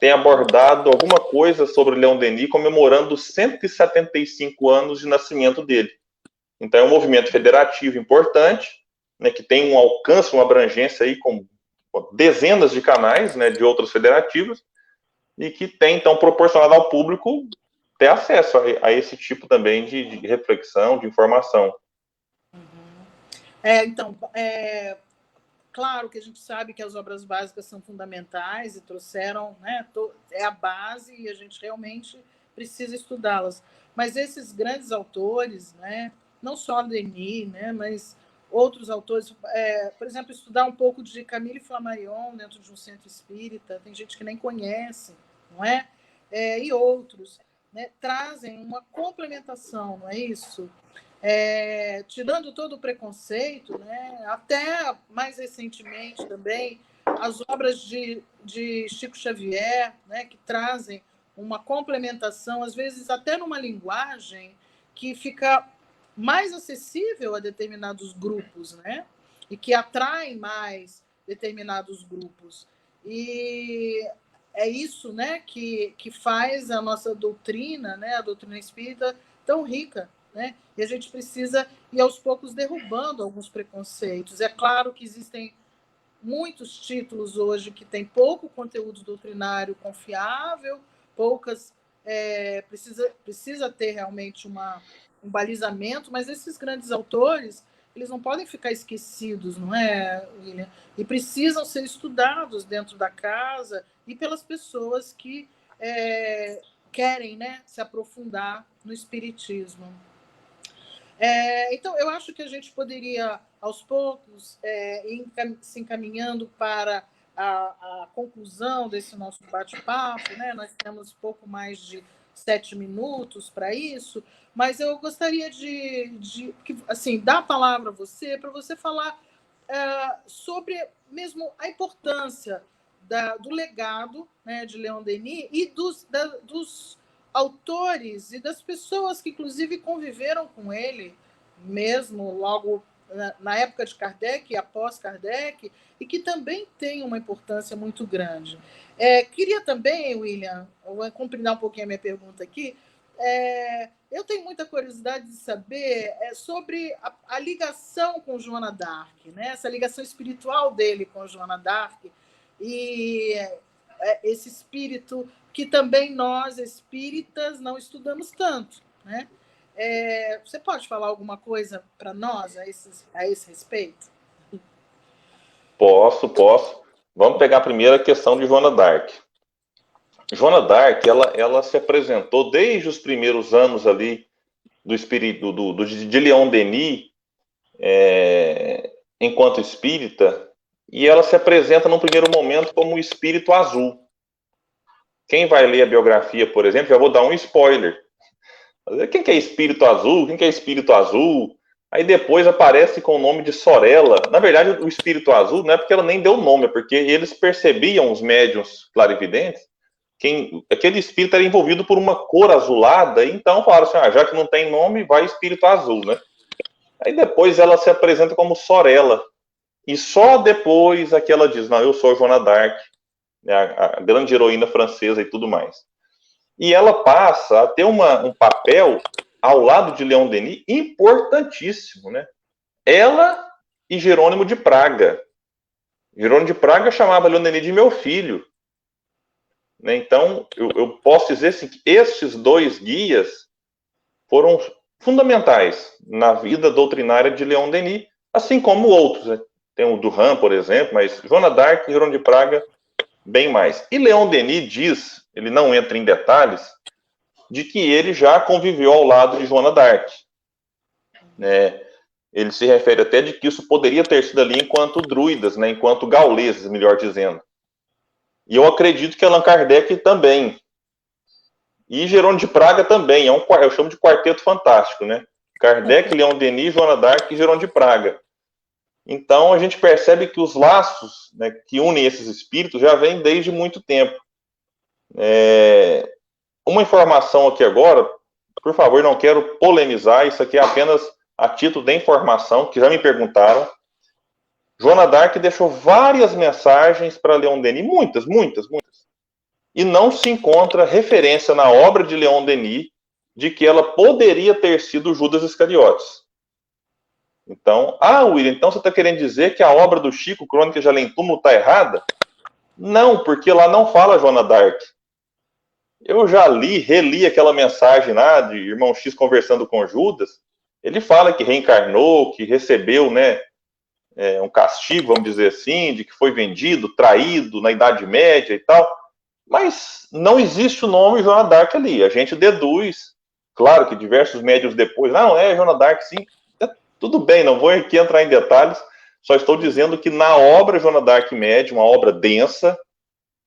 tem abordado alguma coisa sobre Leon Denis, comemorando os 175 anos de nascimento dele. Então, é um movimento federativo importante, né, que tem um alcance, uma abrangência aí com dezenas de canais, né, de outras federativas, e que tem, então, proporcionado ao público ter acesso a esse tipo também de reflexão, de informação. Então, claro que a gente sabe que as obras básicas são fundamentais e trouxeram, né, é a base e a gente realmente precisa estudá-las. Mas esses grandes autores, né, não só Denis, né, mas outros autores, por exemplo, estudar um pouco de Camille Flammarion dentro de um centro espírita, tem gente que nem conhece, não é? E outros, né, trazem uma complementação, não é isso? Tirando todo o preconceito, né, até mais recentemente também, as obras de Chico Xavier, né, que trazem uma complementação, às vezes até numa linguagem que fica mais acessível a determinados grupos, né, e que atrai mais determinados grupos. E é isso, né, que faz a nossa doutrina, né, a doutrina espírita, tão rica. Né? E a gente precisa ir aos poucos derrubando alguns preconceitos. É claro que existem muitos títulos hoje que têm pouco conteúdo doutrinário confiável, poucas precisa ter realmente um balizamento, mas esses grandes autores eles não podem ficar esquecidos, não é, William? E precisam ser estudados dentro da casa e pelas pessoas que querem, né, se aprofundar no espiritismo. Então, eu acho que a gente poderia, aos poucos, ir se encaminhando para a conclusão desse nosso bate-papo, né? Nós temos pouco mais de 7 minutos para isso, mas eu gostaria assim, dar a palavra a você, para você falar sobre mesmo a importância do legado, né, de Leon Denis e dos autores e das pessoas que, inclusive, conviveram com ele, mesmo logo na época de Kardec e após Kardec, e que também tem uma importância muito grande. Queria também, William, eu vou comprimir um pouquinho a minha pergunta aqui, eu tenho muita curiosidade de saber sobre a ligação com Joana d'Arc, né? Essa ligação espiritual dele com Joana d'Arc, e esse espírito que também nós, espíritas, não estudamos tanto, né? Você pode falar alguma coisa para nós a esse respeito? Posso. Vamos pegar primeiro a questão de Joana d'Arc. Joana d'Arc, ela se apresentou desde os primeiros anos ali do espírito de Leon Denis, enquanto espírita, e ela se apresenta num primeiro momento como o espírito azul. Quem vai ler a biografia, por exemplo, já vou dar um spoiler. Quem que é espírito azul? Quem que é espírito azul? Aí depois aparece com o nome de Sorella. Na verdade, o espírito azul não é porque ela nem deu nome, é porque eles percebiam, os médiuns clarividentes, que aquele espírito era envolvido por uma cor azulada, então falaram assim, já que não tem nome, vai espírito azul, né? Aí depois ela se apresenta como Sorella. E só depois é que ela diz, não, eu sou Joana d'Arc, a grande heroína francesa e tudo mais. E ela passa a ter um papel ao lado de Leon Denis importantíssimo, né? Ela e Jerônimo de Praga. Jerônimo de Praga chamava Leon Denis de meu filho. Né? Então, eu posso dizer assim, que estes dois guias foram fundamentais na vida doutrinária de Leon Denis, assim como outros. Né? Tem o Duran, por exemplo, mas Joana d'Arc e Jerônimo de Praga, bem mais. E Leon Denis diz, ele não entra em detalhes, de que ele já conviveu ao lado de Joana d'Arc. Né? Ele se refere até de que isso poderia ter sido ali enquanto druidas, né? Enquanto gauleses, melhor dizendo. E eu acredito que Allan Kardec também. E Jerônimo de Praga também. Eu chamo de quarteto fantástico, né? Kardec, Leon Denis, Joana d'Arc e Jerônimo de Praga. Então, a gente percebe que os laços, né, que unem esses espíritos já vêm desde muito tempo. Uma informação aqui agora, por favor, não quero polemizar, isso aqui é apenas a título de informação, que já me perguntaram. Joana d'Arc deixou várias mensagens para Leon Denis, muitas. E não se encontra referência na obra de Leon Denis de que ela poderia ter sido Judas Iscariotes. Então, William, então você está querendo dizer que a obra do Chico, Crônica de Além Túmulo, está errada? Não, porque lá não fala Joana d'Arc. Eu já reli aquela mensagem lá de Irmão X conversando com Judas. Ele fala que reencarnou, que recebeu, né, um castigo, vamos dizer assim, de que foi vendido, traído na Idade Média e tal. Mas não existe o nome Joana d'Arc ali. A gente deduz, claro que diversos médios depois, não, Joana d'Arc sim. Tudo bem, não vou aqui entrar em detalhes, só estou dizendo que na obra Joana d'Arc Médium, uma obra densa,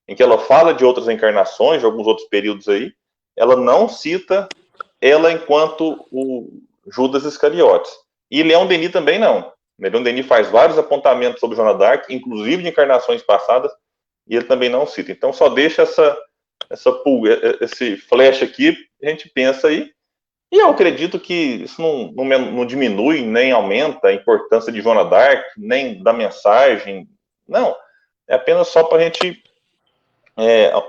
em que ela fala de outras encarnações, de alguns outros períodos aí, ela não cita ela enquanto o Judas Iscariotes. E Leon Denis também não. Leon Denis faz vários apontamentos sobre Joana d'Arc, inclusive de encarnações passadas, e ele também não cita. Então só deixa essa pulga, esse flash aqui, a gente pensa aí. E eu acredito que isso não diminui, nem aumenta a importância de Joana d'Arc, nem da mensagem. Não, é apenas só para a gente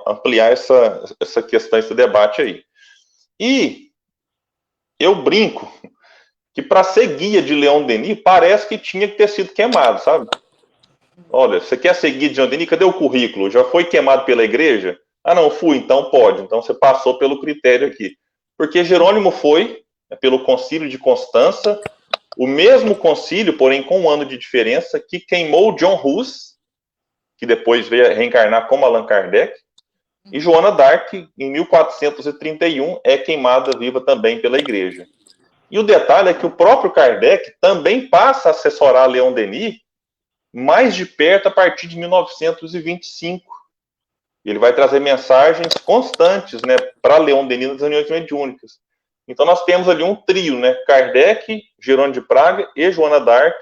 ampliar essa questão, esse debate aí. E eu brinco que para ser guia de Leon Denis, parece que tinha que ter sido queimado, sabe? Olha, você quer ser guia de Leon Denis? Cadê o currículo? Já foi queimado pela igreja? Ah, não, fui, então pode. Então você passou pelo critério aqui. Porque Jerônimo foi, pelo concílio de Constança, o mesmo concílio, porém com um ano de diferença, que queimou John Hus, que depois veio reencarnar como Allan Kardec, e Joana d'Arc, em 1431, é queimada viva também pela igreja. E o detalhe é que o próprio Kardec também passa a assessorar Leon Denis mais de perto a partir de 1925. Ele vai trazer mensagens constantes, né, para Leon Denis nas reuniões mediúnicas. Então nós temos ali um trio, né, Kardec, Jerônimo de Praga e Joana d'Arc,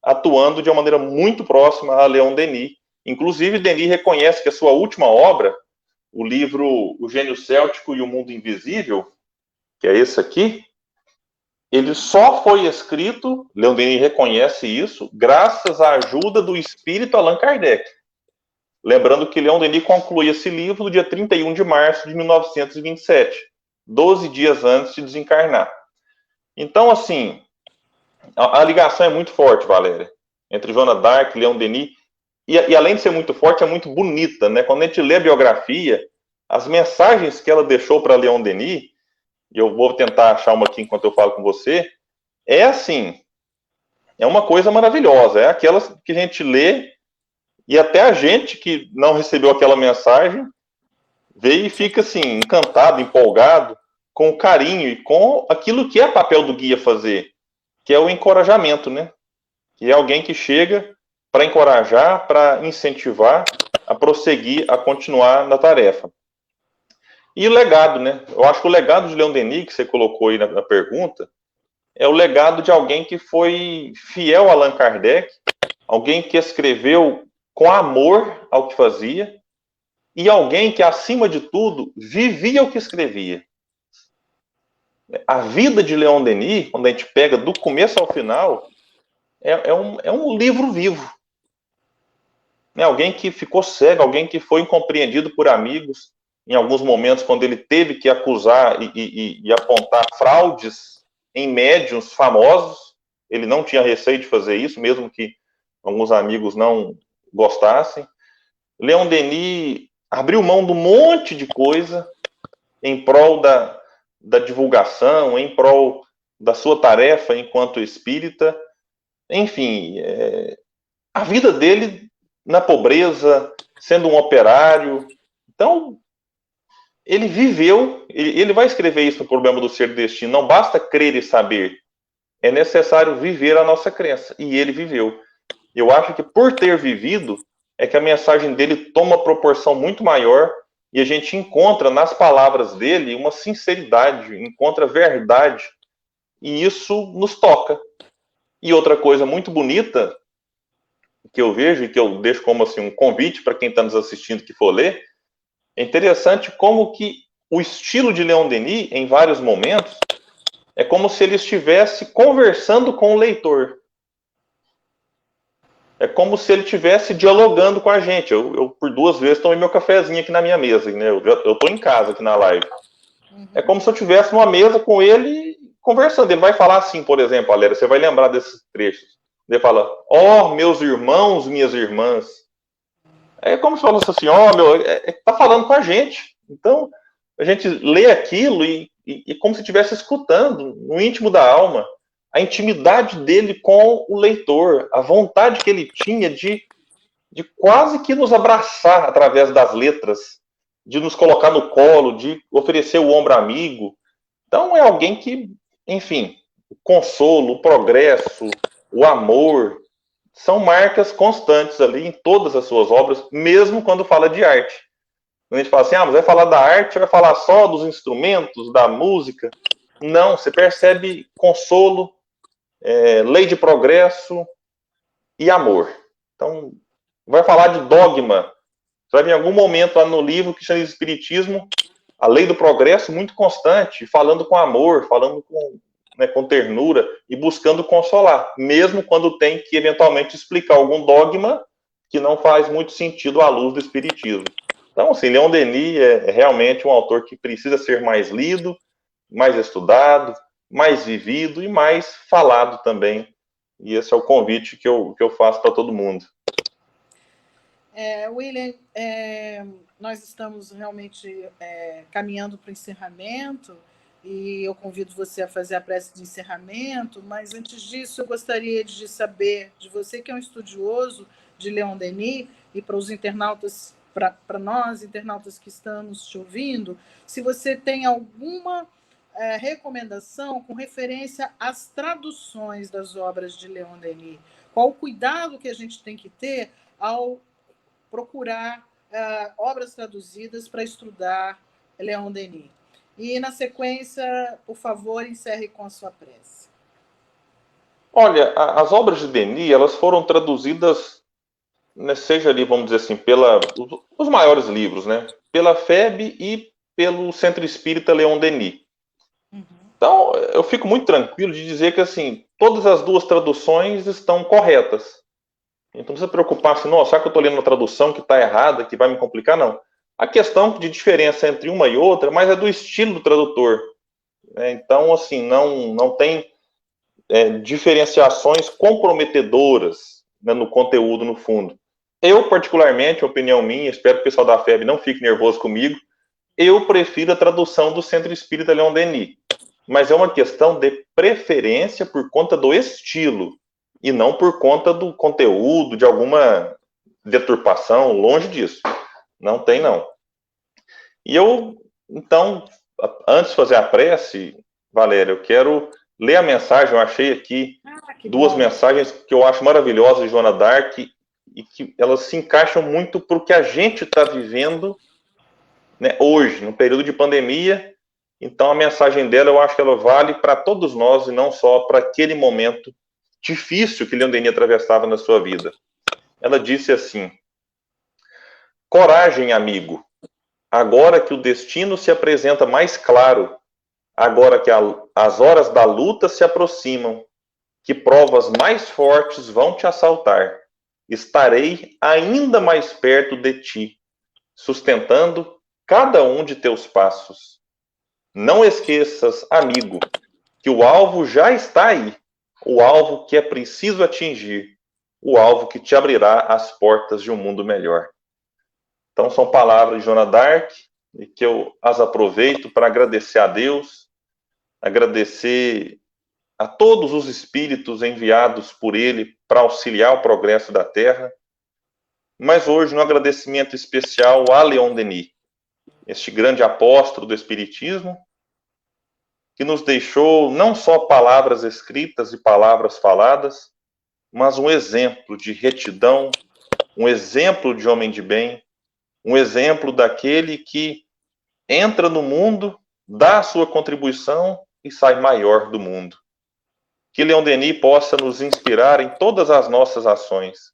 atuando de uma maneira muito próxima a Leon Denis. Inclusive, Denis reconhece que a sua última obra, o livro O Gênio Céltico e o Mundo Invisível, que é esse aqui, ele só foi escrito, Leon Denis reconhece isso, graças à ajuda do espírito Allan Kardec. Lembrando que Leon Denis conclui esse livro no dia 31 de março de 1927, 12 dias antes de desencarnar. Então, assim, a ligação é muito forte, Valéria, entre Joana d'Arc e Leon Denis, e além de ser muito forte, é muito bonita, né? Quando a gente lê a biografia, as mensagens que ela deixou para Leon Denis, e eu vou tentar achar uma aqui enquanto eu falo com você, é assim, é uma coisa maravilhosa, é aquelas que a gente lê, e até a gente que não recebeu aquela mensagem, vê e fica assim, encantado, empolgado, com carinho e com aquilo que é papel do guia fazer, que é o encorajamento, né? Que é alguém que chega para encorajar, para incentivar a prosseguir, a continuar na tarefa. E o legado, né? Eu acho que o legado de Leon Denis, que você colocou aí na pergunta, é o legado de alguém que foi fiel a Allan Kardec, alguém que escreveu com amor ao que fazia, e alguém que, acima de tudo, vivia o que escrevia. A vida de Leon Denis, quando a gente pega do começo ao final, é um livro vivo. É alguém que ficou cego, alguém que foi incompreendido por amigos, em alguns momentos, quando ele teve que acusar e apontar fraudes em médiuns famosos, ele não tinha receio de fazer isso, mesmo que alguns amigos não gostassem. Leon Denis abriu mão de um monte de coisa em prol da divulgação, em prol da sua tarefa enquanto espírita. Enfim, a vida dele na pobreza, sendo um operário. Então, ele viveu, ele vai escrever isso no Problema do Ser e Destino, não basta crer e saber, é necessário viver a nossa crença, e ele viveu. Eu acho que por ter vivido, é que a mensagem dele toma proporção muito maior, e a gente encontra nas palavras dele uma sinceridade, encontra verdade, e isso nos toca. E outra coisa muito bonita, que eu vejo, e que eu deixo como assim, um convite para quem está nos assistindo que for ler, é interessante como que o estilo de Leon Denis, em vários momentos, é como se ele estivesse conversando com o leitor. É como se ele estivesse dialogando com a gente. Eu por 2 vezes, tomei meu cafezinho aqui na minha mesa. Né? Eu estou em casa aqui na live. É como se eu estivesse numa mesa com ele conversando. Ele vai falar assim, por exemplo, Valéria, você vai lembrar desses trechos. Ele fala, meus irmãos, minhas irmãs. É como se falasse assim, tá falando com a gente. Então, a gente lê aquilo e como se estivesse escutando, no íntimo da alma, a intimidade dele com o leitor, a vontade que ele tinha de quase que nos abraçar através das letras, de nos colocar no colo, de oferecer o ombro amigo. Então, é alguém que, enfim, o consolo, o progresso, o amor, são marcas constantes ali em todas as suas obras, mesmo quando fala de arte. Quando a gente fala assim, mas vai falar da arte, vai falar só dos instrumentos, da música. Não, você percebe consolo, lei de progresso e amor. Então, vai falar de dogma. Você vai ver em algum momento lá no livro que chama de Espiritismo, a lei do progresso muito constante, falando com amor, falando com ternura e buscando consolar, mesmo quando tem que eventualmente explicar algum dogma que não faz muito sentido à luz do Espiritismo. Então, assim, Leon Denis é realmente um autor que precisa ser mais lido, mais estudado, mais vivido e mais falado também. E esse é o convite que eu faço para todo mundo. William, nós estamos realmente caminhando para o encerramento, e eu convido você a fazer a prece de encerramento, mas antes disso eu gostaria de saber de você, que é um estudioso de Leon Denis, e para os internautas, para nós, internautas que estamos te ouvindo, se você tem alguma recomendação com referência às traduções das obras de Leon Denis. Qual o cuidado que a gente tem que ter ao procurar obras traduzidas para estudar Leon Denis? E, na sequência, por favor, encerre com a sua prece. Olha, as obras de Denis, elas foram traduzidas, né, seja ali, vamos dizer assim, os maiores livros, né? Pela FEB e pelo Centro Espírita Leon Denis. Uhum. Então, eu fico muito tranquilo de dizer que, assim, todas as 2 traduções estão corretas. Então, não precisa preocupar assim, nossa, será que eu estou lendo uma tradução que está errada, que vai me complicar? Não. A questão de diferença entre uma e outra, mas é do estilo do tradutor. Então, assim, não tem diferenciações comprometedoras, né, no conteúdo, no fundo. Eu, particularmente, opinião minha, espero que o pessoal da FEB não fique nervoso comigo, eu prefiro a tradução do Centro Espírita Leon Denis. Mas é uma questão de preferência por conta do estilo, e não por conta do conteúdo, de alguma deturpação, longe disso. Não tem, não. E eu, então, antes de fazer a prece, Valéria, eu quero ler a mensagem. Eu achei aqui 2 mensagens que eu acho maravilhosas de Joana d'Arc, e que elas se encaixam muito para o que a gente está vivendo, né, hoje, no período de pandemia. Então, a mensagem dela, eu acho que ela vale para todos nós, e não só para aquele momento difícil que Leon Denis atravessava na sua vida. Ela disse assim: coragem, amigo, agora que o destino se apresenta mais claro, agora que as horas da luta se aproximam, que provas mais fortes vão te assaltar, estarei ainda mais perto de ti, sustentando cada um de teus passos. Não esqueças, amigo, que o alvo já está aí. o alvo que é preciso atingir, o alvo que te abrirá as portas de um mundo melhor. Então, são palavras de Joana d'Arc, e que eu as aproveito para agradecer a Deus, agradecer a todos os espíritos enviados por ele para auxiliar o progresso da Terra, mas hoje um agradecimento especial a Leon Denis, este grande apóstolo do Espiritismo, que nos deixou não só palavras escritas e palavras faladas, mas um exemplo de retidão, um exemplo de homem de bem, um exemplo daquele que entra no mundo, dá a sua contribuição e sai maior do mundo. Que Leon Denis possa nos inspirar em todas as nossas ações,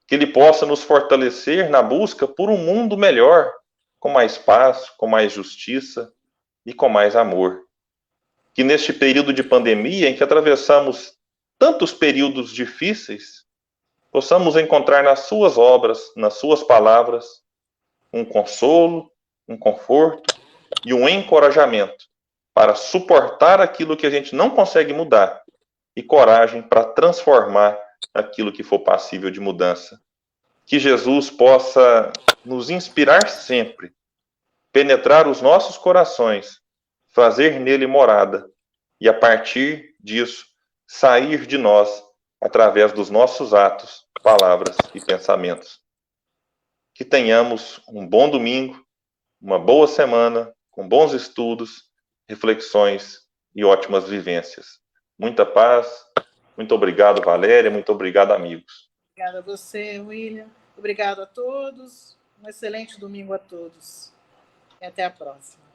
que ele possa nos fortalecer na busca por um mundo melhor, com mais paz, com mais justiça e com mais amor. Que neste período de pandemia, em que atravessamos tantos períodos difíceis, possamos encontrar nas suas obras, nas suas palavras, um consolo, um conforto e um encorajamento para suportar aquilo que a gente não consegue mudar e coragem para transformar aquilo que for passível de mudança. Que Jesus possa nos inspirar sempre, penetrar os nossos corações, fazer nele morada e, a partir disso, sair de nós através dos nossos atos, palavras e pensamentos. Que tenhamos um bom domingo, uma boa semana, com bons estudos, reflexões e ótimas vivências. Muita paz. Muito obrigado, Valéria. Muito obrigado, amigos. Obrigada a você, William. Obrigado a todos. Um excelente domingo a todos. E até a próxima.